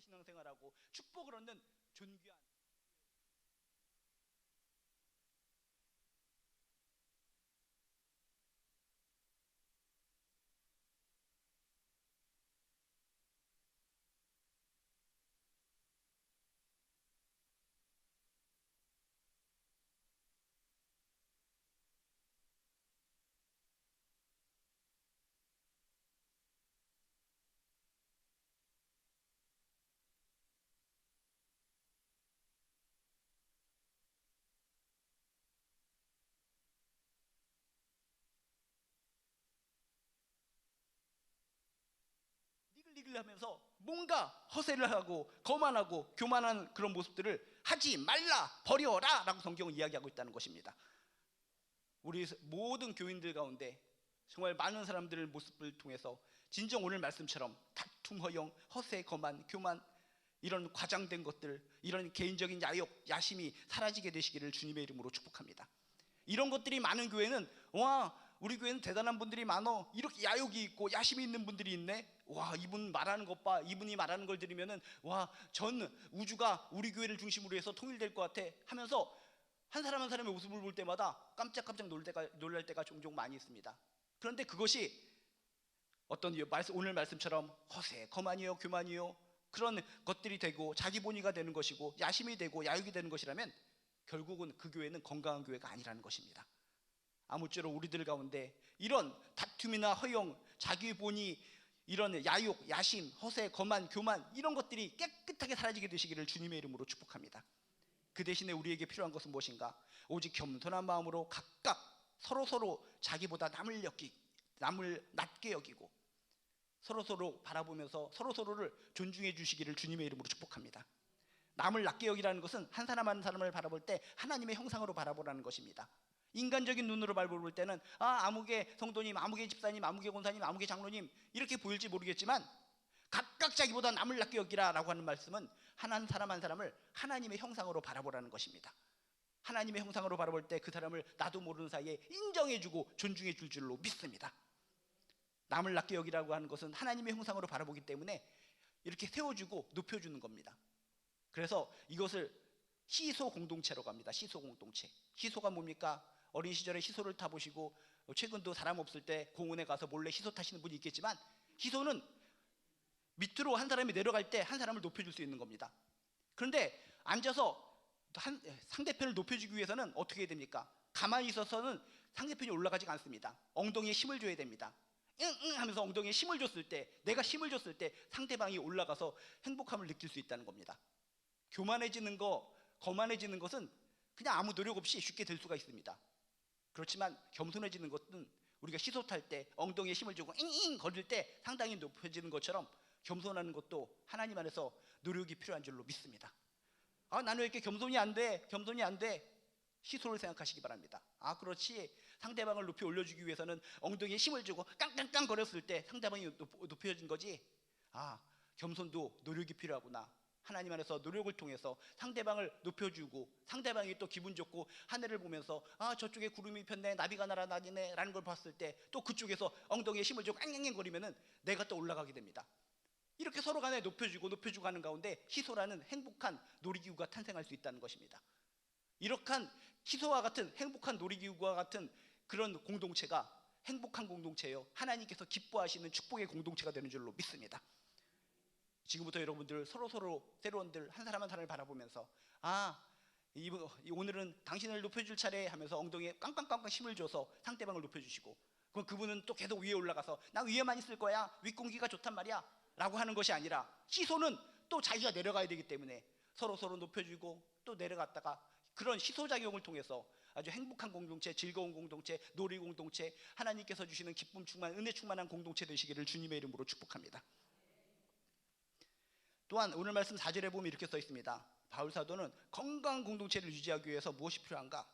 신앙생활하고 축복을 얻는 존귀한 니글니글 하면서 뭔가 허세를 하고 거만하고 교만한 그런 모습들을 하지 말라, 버려라 라고 성경은 이야기하고 있다는 것입니다. 우리 모든 교인들 가운데 정말 많은 사람들의 모습을 통해서 진정 오늘 말씀처럼 다툼, 허영, 허세, 거만, 교만, 이런 과장된 것들, 이런 개인적인 야욕, 야심이 사라지게 되시기를 주님의 이름으로 축복합니다. 이런 것들이 많은 교회는 와, 우리 교회는 대단한 분들이 많어, 이렇게 야욕이 있고 야심이 있는 분들이 있네, 와, 이분 말하는 것 봐, 이분이 말하는 걸 들으면은 와, 전 우주가 우리 교회를 중심으로 해서 통일될 것 같아 하면서 한 사람 한 사람의 모습을 볼 때마다 깜짝깜짝 놀랄 때가 종종 많이 있습니다. 그런데 그것이 어떤 오늘 말씀처럼 허세, 거만이요, 교만이요, 그런 것들이 되고 자기 본의가 되는 것이고 야심이 되고 야욕이 되는 것이라면 결국은 그 교회는 건강한 교회가 아니라는 것입니다. 아무쪼록 우리들 가운데 이런 다툼이나 허영, 자기 본의, 이런 야욕, 야심, 허세, 거만, 교만, 이런 것들이 깨끗하게 사라지게 되시기를 주님의 이름으로 축복합니다. 그 대신에 우리에게 필요한 것은 무엇인가? 오직 겸손한 마음으로 각각 서로 자기보다 남을 낮게 여기고 서로 바라보면서 서로를 존중해 주시기를 주님의 이름으로 축복합니다. 남을 낮게 여기라는 것은 한 사람 한 사람을 바라볼 때 하나님의 형상으로 바라보라는 것입니다. 인간적인 눈으로 바라볼 때는 아무개 성도님, 아무개 집사님, 아무개 권사님, 아무개 장로님 이렇게 보일지 모르겠지만 각각 자기보다 남을 낮게 여기라 라고 하는 말씀은 한 사람 한 사람을 하나님의 형상으로 바라보라는 것입니다. 하나님의 형상으로 바라볼 때 그 사람을 나도 모르는 사이에 인정해주고 존중해 줄 줄로 믿습니다. 남을 낮게 여기라고 하는 것은 하나님의 형상으로 바라보기 때문에 이렇게 세워주고 높여주는 겁니다. 그래서 이것을 시소 공동체라고 합니다. 시소 공동체. 시소가 뭡니까? 어린 시절에 시소를 타보시고 최근도 사람 없을 때 공원에 가서 몰래 시소 타시는 분이 있겠지만, 시소는 밑으로 한 사람이 내려갈 때 한 사람을 높여줄 수 있는 겁니다. 그런데 앉아서 상대편을 높여주기 위해서는 어떻게 해야 됩니까? 가만히 있어서는 상대편이 올라가지 않습니다. 엉덩이에 힘을 줘야 됩니다. 응 하면서 엉덩이에 힘을 줬을 때, 내가 힘을 줬을 때 상대방이 올라가서 행복함을 느낄 수 있다는 겁니다. 교만해지는 거, 거만해지는 것은 그냥 아무 노력 없이 쉽게 될 수가 있습니다. 그렇지만 겸손해지는 것은 우리가 시소 탈 때 엉덩이에 힘을 주고 잉잉 거릴 때 상당히 높여지는 것처럼 겸손하는 것도 하나님 안에서 노력이 필요한 줄로 믿습니다. 나는 왜 이렇게 겸손이 안 돼? 겸손이 안 돼? 시소를 생각하시기 바랍니다. 그렇지, 상대방을 높이 올려주기 위해서는 엉덩이에 힘을 주고 깡깡깡 거렸을 때 상대방이 높여진 거지. 겸손도 노력이 필요하구나. 하나님 안에서 노력을 통해서 상대방을 높여주고 상대방이 또 기분 좋고 하늘을 보면서 저쪽에 구름이 폈네, 나비가 날아다니네 라는 걸 봤을 때 또 그쪽에서 엉덩이에 힘을 주고 깡깡깡 거리면은 내가 또 올라가게 됩니다. 이렇게 서로 간에 높여주고 하는 가운데 시소라는 행복한 놀이기구가 탄생할 수 있다는 것입니다. 이렇게 시소와 같은 행복한 놀이기구와 같은 그런 공동체가 행복한 공동체예요. 하나님께서 기뻐하시는 축복의 공동체가 되는 줄로 믿습니다. 지금부터 여러분들 서로 새로운들 한 사람 한 사람을 바라보면서 오늘은 당신을 높여줄 차례 하면서 엉덩이에 깡깡깡깡 힘을 줘서 상대방을 높여주시고, 그럼 그분은 또 계속 위에 올라가서 나 위에만 있을 거야, 윗공기가 좋단 말이야 라고 하는 것이 아니라, 시소는 또 자기가 내려가야 되기 때문에 서로 높여주고 또 내려갔다가 그런 시소작용을 통해서 아주 행복한 공동체, 즐거운 공동체, 놀이 공동체, 하나님께서 주시는 기쁨 충만, 은혜 충만한 공동체 되시기를 주님의 이름으로 축복합니다. 또한 오늘 말씀 4절에 보면 이렇게 써 있습니다. 바울 사도는 건강한 공동체를 유지하기 위해서 무엇이 필요한가?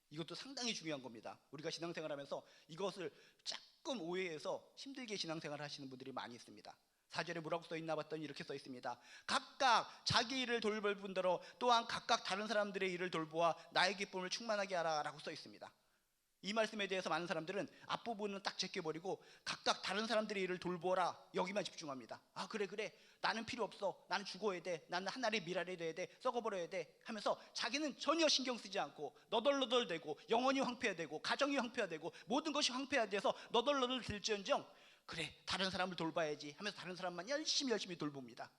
이것도 상당히 중요한 겁니다. 우리가 신앙생활하면서 이것을 조금 오해해서 힘들게 신앙생활 하시는 분들이 많이 있습니다. 4절에 뭐라고 써 있나 봤더니 이렇게 써 있습니다. 각각 자기 일을 돌볼 뿐더러 또한 각각 다른 사람들의 일을 돌보아 나의 기쁨을 충만하게 하라 라고 써 있습니다. 이 말씀에 대해서 많은 사람들은 앞부분은 딱 제껴버리고 각각 다른 사람들의 일을 돌보라 여기만 집중합니다. 아 그래 나는 필요 없어, 나는 죽어야 돼, 나는 하나의 미랄이 돼야 돼, 썩어버려야 돼 하면서 자기는 전혀 신경 쓰지 않고 너덜너덜대고 영혼이 황폐화되고 가정이 황폐화되고 모든 것이 황폐화돼서 너덜너덜 될지언정 그래 다른 사람을 돌봐야지 하면서 다른 사람만 열심히 돌봅니다.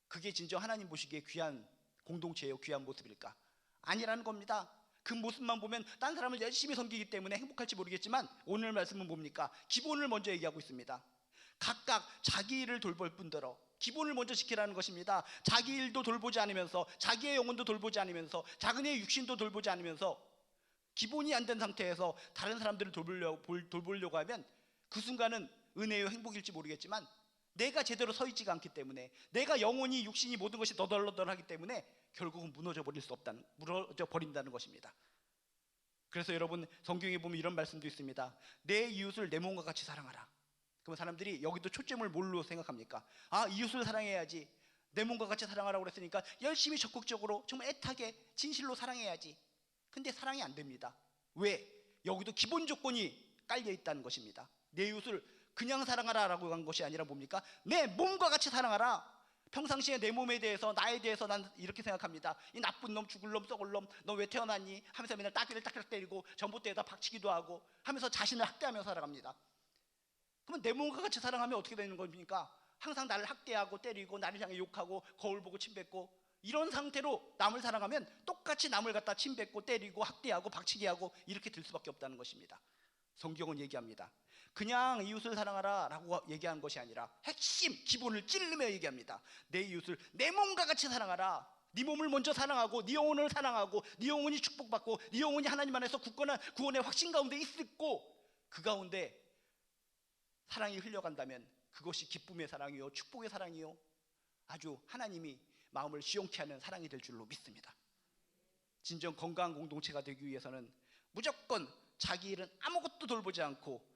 그게 진정 하나님 보시기에 귀한 공동체예요, 귀한 모습일까? 아니라는 겁니다. 그 모습만 보면 딴 사람을 열심히 섬기기 때문에 행복할지 모르겠지만 오늘 말씀은 뭡니까? 기본을 먼저 얘기하고 있습니다. 각각 자기 일을 돌볼 뿐더러 기본을 먼저 지키라는 것입니다. 자기 일도 돌보지 않으면서 자기의 영혼도 돌보지 않으면서 자기의 육신도 돌보지 않으면서 기본이 안 된 상태에서 다른 사람들을 돌보려고 하면 그 순간은 은혜요 행복일지 모르겠지만 내가 제대로 서 있지가 않기 때문에 내가 영혼이 육신이 모든 것이 너덜너덜하기 때문에 결국은 무너져 버린다는 것입니다. 그래서 여러분 성경에 보면 이런 말씀도 있습니다. 내 이웃을 내 몸과 같이 사랑하라. 그러면 사람들이 여기도 초점을 뭘로 생각합니까? 아 이웃을 사랑해야지, 내 몸과 같이 사랑하라고 그랬으니까 열심히 적극적으로 정말 애타게 진실로 사랑해야지. 근데 사랑이 안 됩니다. 왜? 여기도 기본 조건이 깔려 있다는 것입니다. 내 이웃을 그냥 사랑하라라고 한 것이 아니라 뭡니까? 내 몸과 같이 사랑하라. 평상시에 내 몸에 대해서 나에 대해서 난 이렇게 생각합니다. 이 나쁜 놈, 죽을 놈, 썩을 놈, 너 왜 태어났니? 하면서 맨날 따귀를 딱딱 때리고 전봇대에다 박치기도 하고 하면서 자신을 학대하며 살아갑니다. 그러면 내 몸과 같이 사랑하면 어떻게 되는 겁니까? 항상 나를 학대하고 때리고 나를 향해 욕하고 거울 보고 침뱉고 이런 상태로 남을 사랑하면 똑같이 남을 갖다 침뱉고 때리고 학대하고 박치기 하고 이렇게 될 수밖에 없다는 것입니다. 성경은 얘기합니다. 그냥 이웃을 사랑하라 라고 얘기하는 것이 아니라 핵심 기본을 찔르며 얘기합니다. 내 이웃을 내 몸과 같이 사랑하라. 네 몸을 먼저 사랑하고 네 영혼을 사랑하고 네 영혼이 축복받고 네 영혼이 하나님 안에서 굳건한 구원의 확신 가운데 있고 그 가운데 사랑이 흘려간다면 그것이 기쁨의 사랑이요 축복의 사랑이요 아주 하나님이 마음을 시원케 하는 사랑이 될 줄로 믿습니다. 진정 건강한 공동체가 되기 위해서는 무조건 자기 일은 아무것도 돌보지 않고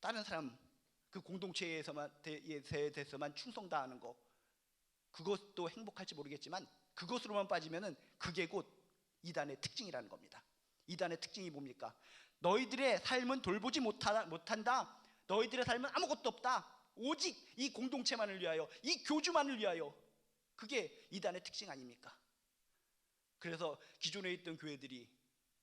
다른 사람 그 공동체에 대해서만 충성다하는 거, 그것도 행복할지 모르겠지만 그것으로만 빠지면은 그게 곧 이단의 특징이라는 겁니다. 이단의 특징이 뭡니까? 너희들의 삶은 돌보지 못한다. 너희들의 삶은 아무것도 없다. 오직 이 공동체만을 위하여, 이 교주만을 위하여. 그게 이단의 특징 아닙니까? 그래서 기존에 있던 교회들이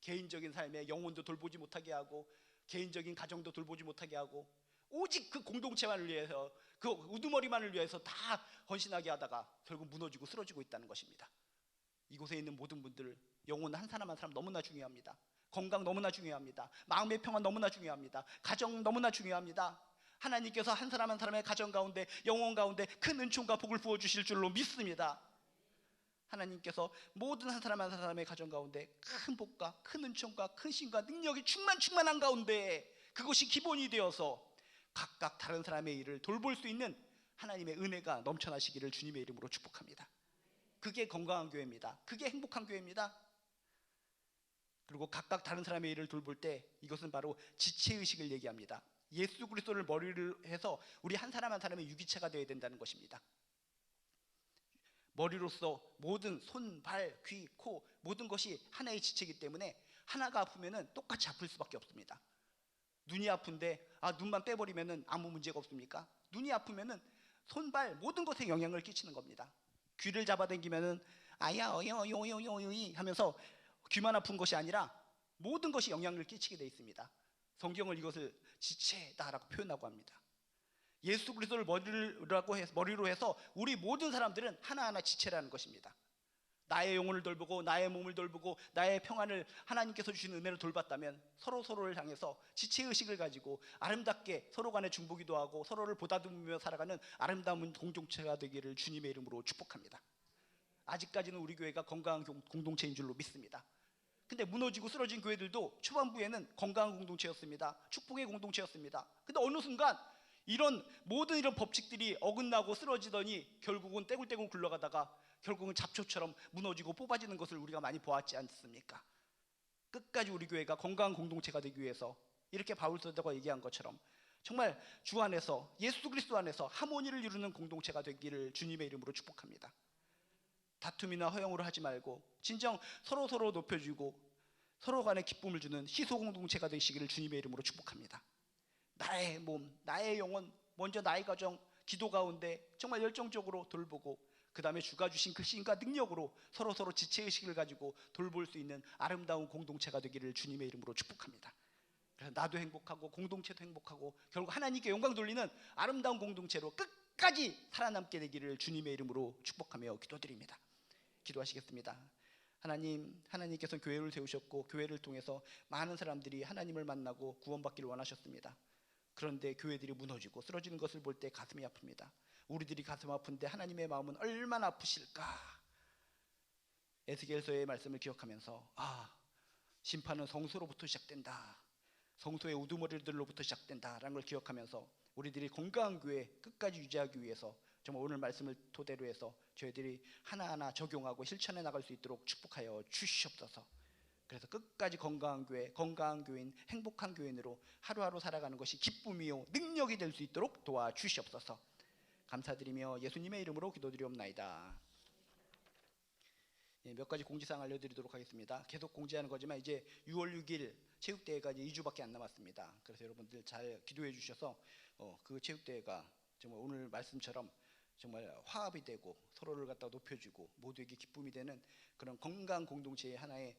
개인적인 삶에 영혼도 돌보지 못하게 하고 개인적인 가정도 돌보지 못하게 하고 오직 그 공동체만을 위해서 그 우두머리만을 위해서 다 헌신하게 하다가 결국 무너지고 쓰러지고 있다는 것입니다. 이곳에 있는 모든 분들 영혼 한 사람 한 사람 너무나 중요합니다. 건강 너무나 중요합니다. 마음의 평안 너무나 중요합니다. 가정 너무나 중요합니다. 하나님께서 한 사람 한 사람의 가정 가운데 영혼 가운데 큰 은총과 복을 부어주실 줄로 믿습니다. 하나님께서 모든 한 사람 한 사람의 가정 가운데 큰 복과 큰 은총과 큰 신과 능력이 충만한 가운데 그것이 기본이 되어서 각각 다른 사람의 일을 돌볼 수 있는 하나님의 은혜가 넘쳐나시기를 주님의 이름으로 축복합니다. 그게 건강한 교회입니다. 그게 행복한 교회입니다. 그리고 각각 다른 사람의 일을 돌볼 때 이것은 바로 지체의식을 얘기합니다. 예수 그리스도를 머리를 해서 우리 한 사람 한 사람의 유기체가 되어야 된다는 것입니다. 머리로서 모든 손, 발, 귀, 코 모든 것이 하나의 지체이기 때문에 하나가 아프면은 똑같이 아플 수밖에 없습니다. 눈이 아픈데 눈만 빼버리면은 아무 문제가 없습니까? 눈이 아프면은 손, 발 모든 것에 영향을 끼치는 겁니다. 귀를 잡아당기면은 아야 어여요요요이 하면서 귀만 아픈 것이 아니라 모든 것이 영향을 끼치게 되어 있습니다. 성경을 이것을 지체다라고 표현하고 합니다. 예수 그리스도를 머리로 해서 우리 모든 사람들은 하나하나 지체라는 것입니다. 나의 영혼을 돌보고 나의 몸을 돌보고 나의 평안을 하나님께서 주신 은혜를 돌봤다면 서로를 향해서 지체의식을 가지고 아름답게 서로 간에 중보기도 하고 서로를 보다듬으며 살아가는 아름다운 공동체가 되기를 주님의 이름으로 축복합니다. 아직까지는 우리 교회가 건강한 공동체인 줄로 믿습니다. 근데 무너지고 쓰러진 교회들도 초반부에는 건강한 공동체였습니다. 축복의 공동체였습니다. 근데 어느 순간 모든 이런 법칙들이 어긋나고 쓰러지더니 결국은 떼굴떼굴 굴러가다가 결국은 잡초처럼 무너지고 뽑아지는 것을 우리가 많이 보았지 않습니까? 끝까지 우리 교회가 건강한 공동체가 되기 위해서 이렇게 바울 사도가 얘기한 것처럼 정말 주 안에서 예수 그리스도 안에서 하모니를 이루는 공동체가 되기를 주님의 이름으로 축복합니다. 다툼이나 허영으로 하지 말고 진정 서로 높여주고 서로 간에 기쁨을 주는 시소 공동체가 되시기를 주님의 이름으로 축복합니다. 나의 몸, 나의 영혼, 먼저 나의 가정, 기도 가운데 정말 열정적으로 돌보고 그 다음에 주가 주신 그 신과 능력으로 서로 지체의식을 가지고 돌볼 수 있는 아름다운 공동체가 되기를 주님의 이름으로 축복합니다. 그래서 나도 행복하고 공동체도 행복하고 결국 하나님께 영광 돌리는 아름다운 공동체로 끝까지 살아남게 되기를 주님의 이름으로 축복하며 기도드립니다. 기도하시겠습니다. 하나님께서 교회를 세우셨고 교회를 통해서 많은 사람들이 하나님을 만나고 구원받기를 원하셨습니다. 그런데 교회들이 무너지고 쓰러지는 것을 볼 때 가슴이 아픕니다. 우리들이 가슴 아픈데 하나님의 마음은 얼마나 아프실까. 에스겔서의 말씀을 기억하면서 심판은 성소로부터 시작된다, 성소의 우두머리들로부터 시작된다라는 걸 기억하면서 우리들이 건강한 교회 끝까지 유지하기 위해서 정말 오늘 말씀을 토대로 해서 저희들이 하나하나 적용하고 실천해 나갈 수 있도록 축복하여 주시옵소서. 그래서 끝까지 건강한 교회, 건강한 교인, 행복한 교인으로 하루하루 살아가는 것이 기쁨이요 능력이 될 수 있도록 도와주시옵소서. 감사드리며 예수님의 이름으로 기도드리옵나이다. 몇 가지 공지사항 알려드리도록 하겠습니다. 계속 공지하는 거지만 이제 6월 6일 체육대회가 이제 2주밖에 안 남았습니다. 그래서 여러분들 잘 기도해 주셔서 그 체육대회가 정말 오늘 말씀처럼 정말 화합이 되고 서로를 갖다 높여주고 모두에게 기쁨이 되는 그런 건강한 공동체의 하나의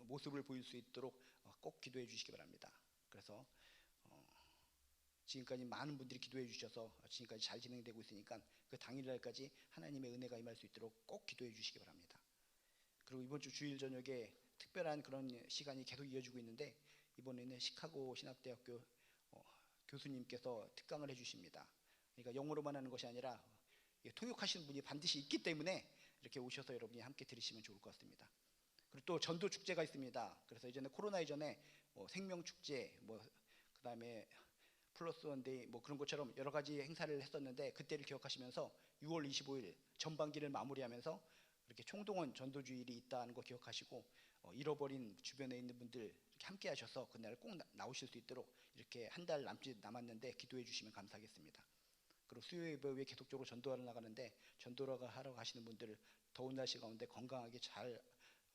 모습을 보일 수 있도록 꼭 기도해 주시기 바랍니다. 그래서 지금까지 많은 분들이 기도해 주셔서 지금까지 잘 진행되고 있으니까 그 당일날까지 하나님의 은혜가 임할 수 있도록 꼭 기도해 주시기 바랍니다. 그리고 이번 주 주일 저녁에 특별한 그런 시간이 계속 이어지고 있는데 이번에는 시카고 신학대학교 교수님께서 특강을 해주십니다. 그러니까 영어로만 하는 것이 아니라 통역하시는 분이 반드시 있기 때문에 이렇게 오셔서 여러분이 함께 들으시면 좋을 것 같습니다. 그리고 또 전도 축제가 있습니다. 그래서 이전에 코로나 이전에 생명 축제, 그 다음에 플러스 원데이 그런 것처럼 여러 가지 행사를 했었는데 그때를 기억하시면서 6월 25일 전반기를 마무리하면서 이렇게 총동원 전도주일이 있다는 거 기억하시고 잃어버린 주변에 있는 분들 이렇게 함께 하셔서 그날 꼭 나오실 수 있도록 이렇게 한 달 남았는데 기도해 주시면 감사하겠습니다. 그리고 수요 예배에 계속적으로 전도하러 나가는데 전도하러 가시는 분들 더운 날씨 가운데 건강하게 잘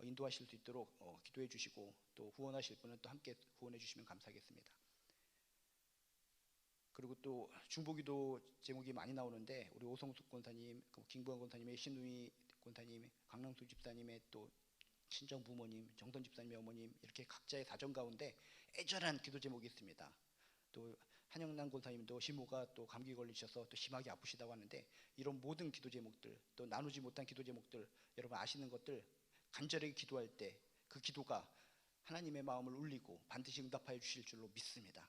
인도하실 수 있도록 기도해 주시고 또 후원하실 분은 또 함께 후원해 주시면 감사하겠습니다. 그리고 또 중보기도 제목이 많이 나오는데 우리 오성숙 권사님, 김부환 권사님의 신우희 권사님, 강남수 집사님의 또 친정 부모님, 정선 집사님의 어머님 이렇게 각자의 사정 가운데 애절한 기도 제목이 있습니다. 또 한영란 권사님도 시모가 또 감기 걸리셔서 또 심하게 아프시다고 하는데 이런 모든 기도 제목들 또 나누지 못한 기도 제목들 여러분 아시는 것들 간절하게 기도할 때 그 기도가 하나님의 마음을 울리고 반드시 응답하여 주실 줄로 믿습니다.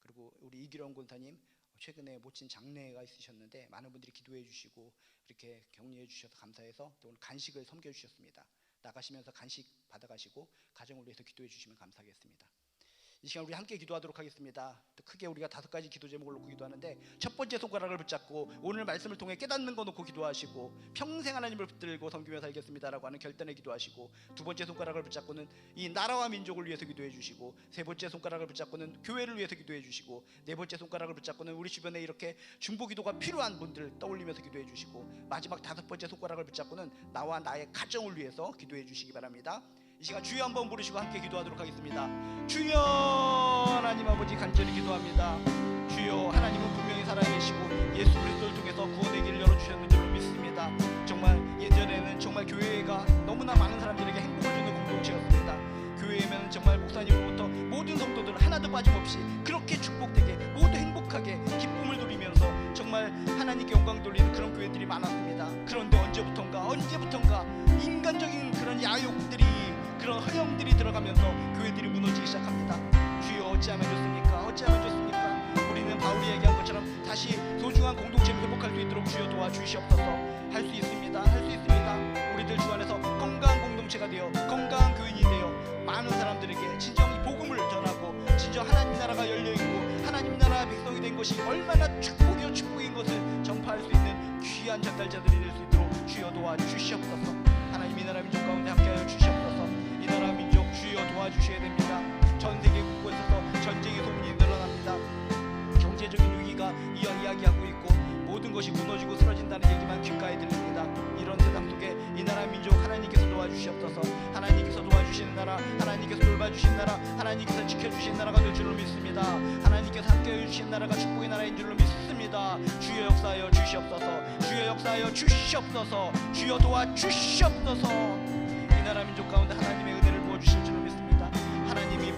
그리고 우리 이기령 권사님 최근에 모친 장례가 있으셨는데 많은 분들이 기도해 주시고 이렇게 격려해 주셔서 감사해서 또 오늘 간식을 섬겨 주셨습니다. 나가시면서 간식 받아가시고 가정을 위해서 기도해 주시면 감사하겠습니다. 이 시간 우리 함께 기도하도록 하겠습니다. 또 크게 우리가 5가지 기도 제목을 놓고 기도하는데 첫 번째 손가락을 붙잡고 오늘 말씀을 통해 깨닫는 거 놓고 기도하시고 평생 하나님을 붙들고 섬기며 살겠습니다라고 하는 결단에 기도하시고 두 번째 손가락을 붙잡고는 이 나라와 민족을 위해서 기도해 주시고 세 번째 손가락을 붙잡고는 교회를 위해서 기도해 주시고 네 번째 손가락을 붙잡고는 우리 주변에 이렇게 중보 기도가 필요한 분들 떠올리면서 기도해 주시고 마지막 5번째 손가락을 붙잡고는 나와 나의 가정을 위해서 기도해 주시기 바랍니다. 이 시간 주여 한번 부르시고 함께 기도하도록 하겠습니다. 주여 하나님 아버지 간절히 기도합니다. 주여 하나님은 분명히 살아계시고 예수 그리스도를 통해서 구원의 길을 열어주셨는 줄 믿습니다. 정말 예전에는 정말 교회가 너무나 많은 사람들에게 행복을 주는 공동체였습니다. 교회에는 정말 목사님으로부터 모든 성도들 하나도 빠짐없이 그렇게 축복되게 모두 행복하게 기쁨을 누리면서 정말 하나님께 영광 돌리는 그런 교회들이 많았습니다. 그런데 언제부턴가 인간적인 그런 야욕들이 그런 허영들이 들어가면서 교회들이 무너지기 시작합니다. 주여 어찌하면 좋습니까? 우리는 바울이 얘기한 것처럼 다시 소중한 공동체를 회복할 수 있도록 주여 도와주시옵소서. 할 수 있습니다. 우리들 주 안에서 건강한 공동체가 되어 건강한 교인이 되어 많은 사람들에게 진정 이 복음을 전하고 진정 하나님 나라가 열려있고 하나님 나라 백성이 된 것이 얼마나 축복인 것을 전파할 수 있는 귀한 전달자들이 될 수 있도록 주여 도와주시옵소서. 하나님 이 나라 민족 가운데 함께하여 주시옵소서. 이 나라 민족 주여 도와주셔야 됩니다. 전 세계 곳곳에서 전쟁의 소문이 늘어납니다. 경제적인 위기가 이야기하고 있고 모든 모든 것이 무너지고 쓰러진다는 얘기만 귓가에 들립니다. 이런 세상 속에 이 나라 민족 하나님께서 도와주시옵소서. 하나님께서 도와주시는 나라, 하나님께서 돌봐주신 나라, 하나님께서 지켜주신 나라가 될 줄로 믿습니다. 하나님께서 함께해 주신 나라가 축복의 나라인 줄로 믿습니다. 주여 역사하여 주시옵소서. 주여 역사하여 주시옵소서. 주여 도와주시옵소서. 이 나라 민족 가운데 하나님의 은혜를 부어주실 줄로 믿습니다. 하나님이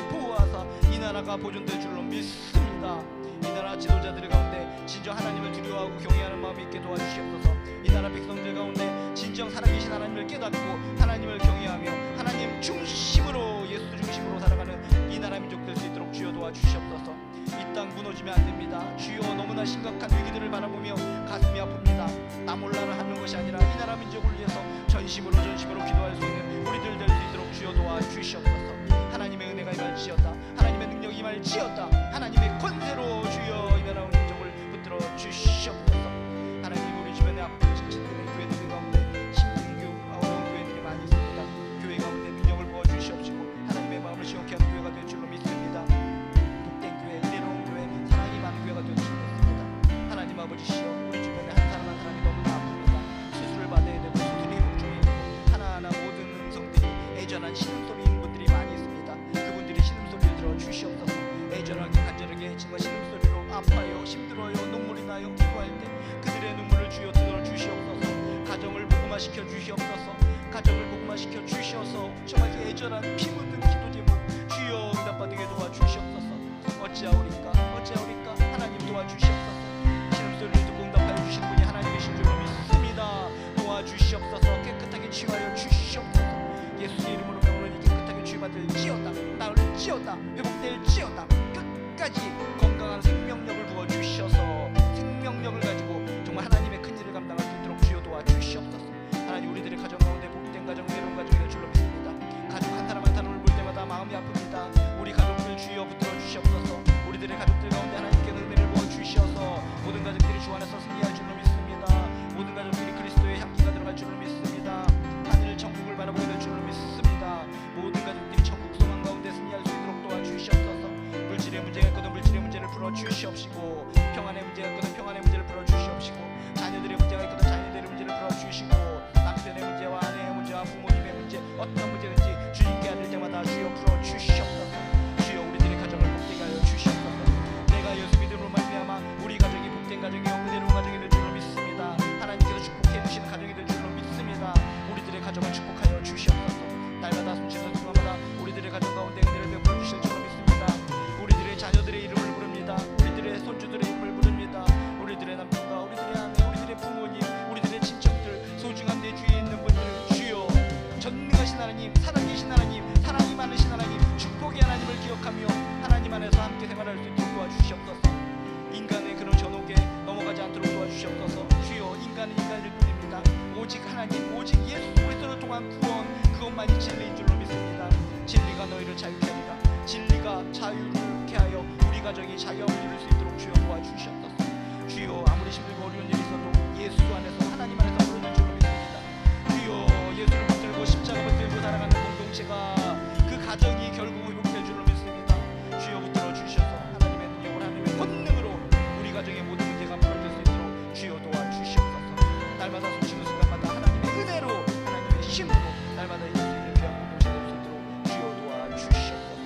보호하사 이 나라가 보존될 줄로 믿습니다. 이 나라 지도자들 가운데 진정 하나님을 두려워하고 경외하는 마음이 있게 도와주시옵소서. 이 나라 백성들 가운데 진정 살아계신 하나님을 깨닫고 하나님을 경외하며 하나님 중심으로, 예수 중심으로 살아가는 이 나라 민족 될 수 있도록 주여 도와주시옵소서. 이 땅 무너지면 안 됩니다. 주여, 너무나 심각한 위기들을 바라보며 가슴이 아픕니다. 나 몰라를 하는 것이 아니라 이 나라 민족을 위해서 전심으로 기도할 수 있는 우리들 될 수 있도록 주여 도와주시옵소서. 하나님의 은혜가 임할지어다. 하나님의 능력이 임할지어다. 하나님의 권세로 주여 이 나라 민족을 붙들어 주시옵소서. 하나님, 우리 주변에 아픈 지치는 교회들 가운데 힘든 어려운 교회들이 많이 있습니다. 교회 가운데 능력을 부어주시옵시고 하나님의 마음을 시원케 하는 교회가 될 줄로 믿습니다. 복된 교회, 은혜로운 교회, 사랑이 많은 교회가 될 줄로 믿습니다. 하나님 아버지시여, 우리 주변에 한 사람 한 사람이 너무나 아픕니다. 수술을 받아야 되고 수술이 회복 중에 있고 하나하나 모든 음성들이 애절한 신음소리인 분들이 많이 있습니다. 그분들이 신음소리를 들어 주시옵소서. 애절하게 간절하게 정말 신음소리로 아파요, 힘들어요, 눈물이 나요 기도할 때 그들의 눈물을 주여 들어 주시옵소서. 가정을 복음화시켜 주시옵소서. 가정을 복음화시켜 주셔서 정말 그 애절한 피 묻는 기도 제목 주여 응답받게 도와주시옵소서. 어찌하오리까 하나님 도와주시옵소서. 신음소리를 듣고 응답하여 주신 분이 하나님이신 줄로 믿습니다. 도와주시옵소서. 깨끗하게 치유하여 주시옵소서. 예수의 이름으로 병으로니 깨끗하게 치유받을지어다. 나을지어다. 회복될지어다. 끝까지 건강한 생명력을 부어주셔서 생명력을 가지고 정말 하나님의 큰 일을 감당할 수 있도록 주여 도와주시옵소서. 하나님, 우리들의 가정 가운데 복된 가정, 외로운 가정이 될 줄로 믿습니다. 가족 한 사람 한 사람을 볼 때마다 마음이 아픕니다. 우리 가족들 주여 붙들어 주시옵소서. 우리들의 가족들 가운데 하나님께 은혜를 부어주셔서 모든 가족들이 주 안에서 승리할 줄로 믿습니다. 모든 가족들이 그리스도의 향기가 들어갈 줄로 믿습니다. 하늘 천국을 바라보게 될 줄로 믿습니다. 모든 가족들이 천국 소망 가운데 승리할 수 있도록 도와주시옵소서. 물질의 문제가 있거든 물질의 문제를 풀어주시옵시고, 평안의 문제가 있거든 평안의 문제를 풀어주시옵시고, 자녀들의 문제가 있거든 자녀들의 문제를 풀어주시고, 남편의 문제와 아내의 문제와 부모님의 문제, 어떤 문제든지 주님께 아들 때마다 주여 풀어주시옵소서. 주여, 우리들의 가정을 복되게 하여 주시옵소서. 내가 예수 믿음으로 말미암아 우리 가정이 복된 가정이요 은혜로운 가정이 될 줄로 믿습니다. 하나님께서 축복해 주시는 가정이 될 줄로 믿습니다. 우리들의 가정을 축복하여 주시옵소서. 날마다 숨쉬는 순간마다 우리들의 가정 가운데 은혜를 베풀어 주실 줄로 믿습니다. 우리들의 자녀들의 이름을 부릅니다. 우리들의 손주들의 이름을 부릅니다. 우리들의 남편과 우리들의 아내, 우리들의 부모님, 우리들의 친척들, 소중한 내 주위에 있는 분들 주여, 전능하신 하나님, 살아계신 하나님, 사랑이 많으신 하나님, 축복의 하나님을 기억하며 하나님 안에서 함께 생활할 수 있도록 도와주시옵소서. 인간의 그런 전옥에 넘어가지 않도록 도와주시옵소서. 주여, 인간은 인간일 뿐입니다. 오직 하나님, 오직 예수 그리스도를 통한 구원, 그것만이 진리인 줄로 믿습니다. 진리가 너희를 자유케 하리라. 진리가 자유케 하여 우리 가정이 자유함을 이룰 수 있도록 주여 도와주시옵소서. 주여, 아무리 힘들고 어려운 일이 있어도 예수 안에서, 하나님 안에서 부르는 줄로 믿습니다. 주여, 예수를 붙들고 십자가 붙들고 살아가는 공동체가, 그 가정이 결국 회복될 줄로 믿습니다. 주여, 붙들어 주셔서 하나님의 능력을, 하나님의 권능으로 우리 가정의 모든 문제가 풀어질 수 있도록 주여 도와주시옵소서. 날마다 숨쉬는 순간마다 하나님의 은혜로, 하나님의 힘으로 날마다 예수 이름을 공동체 될 수 있도록 주여 도와주시옵소서.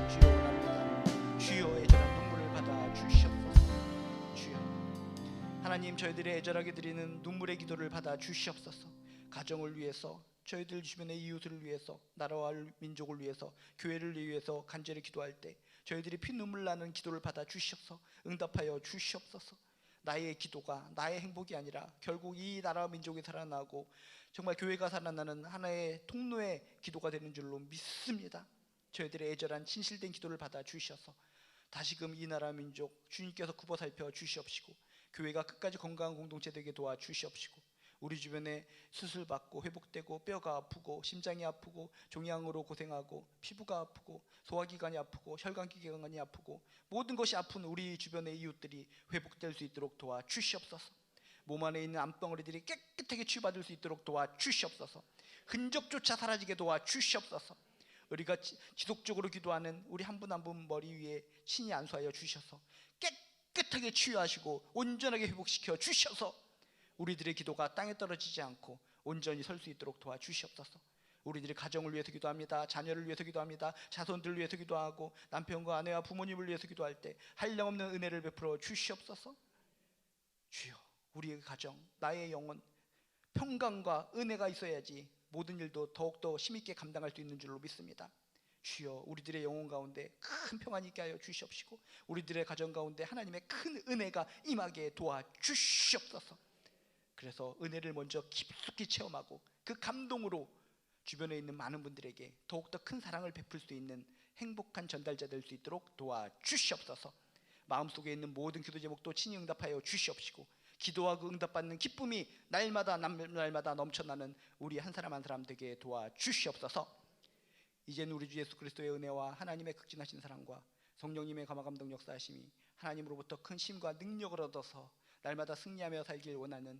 주여 원합니다. 주여, 애절한 눈물을 받아 주시옵소서. 주여, 하나님, 저희들의 애절하게 드리는 눈물의 기도를 받아 주시옵소서. 가정을 위해서, 저희들 주변의 이웃을 위해서, 나라와 민족을 위해서, 교회를 위해서 간절히 기도할 때 저희들이 피눈물 나는 기도를 받아 주시옵소서. 응답하여 주시옵소서. 나의 기도가 나의 행복이 아니라 결국 이 나라와 민족이 살아나고 정말 교회가 살아나는 하나의 통로의 기도가 되는 줄로 믿습니다. 저희들의 애절한 진실된 기도를 받아 주셔서 다시금 이 나라 민족 주님께서 굽어 살펴 주시옵시고, 교회가 끝까지 건강한 공동체 되게 도와주시옵시고, 우리 주변에 수술받고 회복되고 뼈가 아프고 심장이 아프고 종양으로 고생하고 피부가 아프고 소화기관이 아프고 혈관기관이 아프고 모든 것이 아픈 우리 주변의 이웃들이 회복될 수 있도록 도와주시옵소서. 몸 안에 있는 암덩어리들이 깨끗하게 치유받을 수 있도록 도와주시옵소서. 흔적조차 사라지게 도와주시옵소서. 우리가 지속적으로 기도하는 우리 한 분 한 분 머리 위에 친히 안수하여 주셔서 깨끗하게 치유하시고 온전하게 회복시켜 주셔서 우리들의 기도가 땅에 떨어지지 않고 온전히 설 수 있도록 도와주시옵소서. 우리들의 가정을 위해서 기도합니다. 자녀를 위해서 기도합니다. 자손들을 위해서 기도하고 남편과 아내와 부모님을 위해서 기도할 때 한량없는 은혜를 베풀어 주시옵소서. 주여, 우리의 가정, 나의 영혼, 평강과 은혜가 있어야지 모든 일도 더욱더 힘있게 감당할 수 있는 줄로 믿습니다. 주여, 우리들의 영혼 가운데 큰 평안이 있게 하여 주시옵시고 우리들의 가정 가운데 하나님의 큰 은혜가 임하게 도와주시옵소서. 그래서 은혜를 먼저 깊숙이 체험하고 그 감동으로 주변에 있는 많은 분들에게 더욱더 큰 사랑을 베풀 수 있는 행복한 전달자 될 수 있도록 도와주시옵소서. 마음속에 있는 모든 기도 제목도 친히 응답하여 주시옵시고 기도하고 응답받는 기쁨이 날마다 넘쳐나는 우리 한 사람 한 사람 되게 도와주시옵소서. 이제는 우리 주 예수 그리스도의 은혜와 하나님의 극진하신 사랑과 성령님의 감화감동 역사하심이 하나님으로부터 큰 힘과 능력을 얻어서 날마다 승리하며 살길 원하는